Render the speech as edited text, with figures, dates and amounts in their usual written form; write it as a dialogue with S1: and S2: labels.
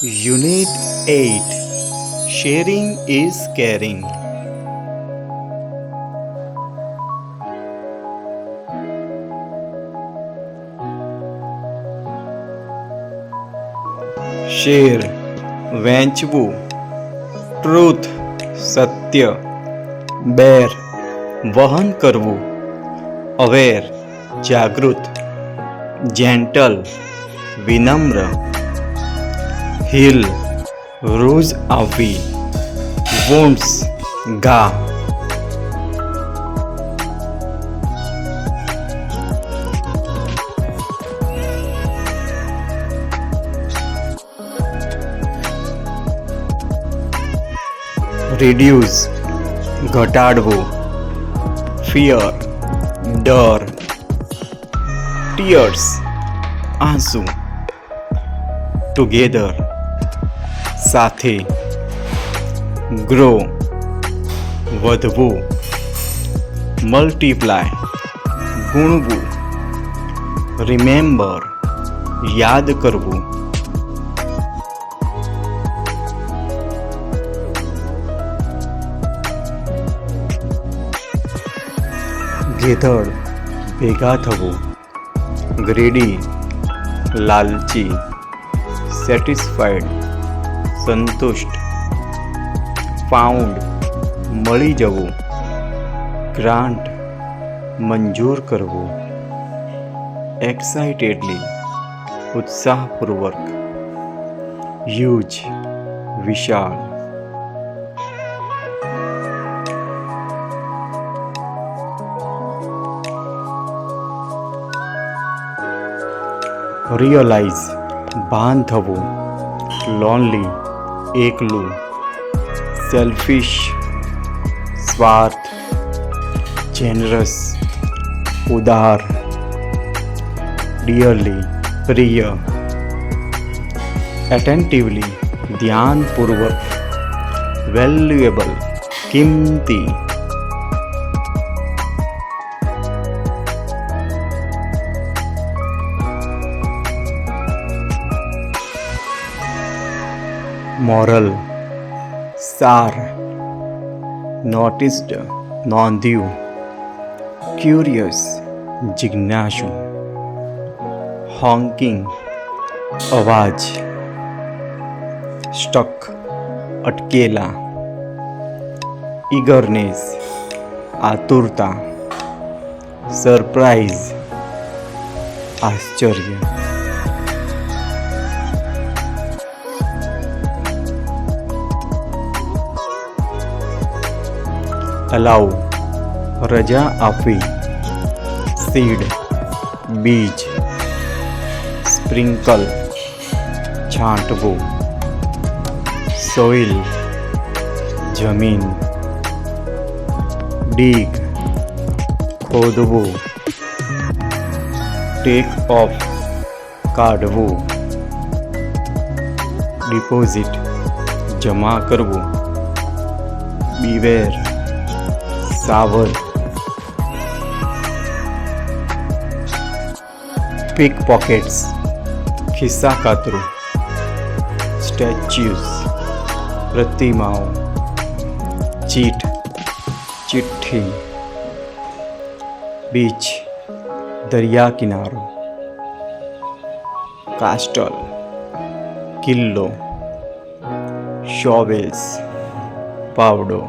S1: Unit 8. Sharing is caring. Share વેચવું, truth સત્ય, bear વહન કરવું, અવેર જાગૃત, જેન્ટલ વિનમ્ર, હિલ રોજ આવવી, વોન્ટ્સ ઘા. રિડ્યુસ ઘટાડવું, ફિયર ડર, ટીયર્સ આંસુ, ટુગેધર સાથે, ગ્રો વધવું, મલ્ટીપ્લાય ગુણવું, રિમેમ્બર યાદ કરવું. ગેધડ ભેગા થવું, ગ્રેડી લાલચી, સેટિસ્ફાઈડ સંતુષ્ટ, ફાઉન્ડ મળી જવું, ગ્રાન્ટ મંજૂર કરવું, એક્સાઇટેડલી ઉત્સાહપૂર્વક, હ્યુજ વિશાળ. રિયલાઇઝ ભાન થવું, લોનલી એકલું, સેલ્ફિશ સ્વાર્થ, જેનરસ ઉદાર, ડિયરલી પ્રિય, એટેન્ટિવલી ધ્યાનપૂર્વક, વેલ્યુએબલ કિંમતી. મોરલ સાર, નોટિસ્ડ નોંધ્યું, ક્યુરિયસ જિજ્ઞાસુ, હોંકિંગ અવાજ, સ્ટક અટકેલા, ઈગરનેસ આતુરતા, સરપ્રાઇઝ આશ્ચર્ય. અલાઉ રજા આપવી, સીડ બીજ, સ્પ્રિંકલ છાંટવું, સોઇલ જમીન, ડીગ ખોદવું, ટેક ઓફ કાઢવું, ડિપોઝિટ જમા કરવું, બીવેર સાવધ, પિક પોકેટ્સ ખિસ્સા કાતરું, સ્ટેચ્યુઝ પ્રતિમાઓ, ચીટ ચિઠ્ઠી, બીચ દરિયા કિનારો, કાસ્ટલ કિલ્લો, શોવેલ્સ પાવડો.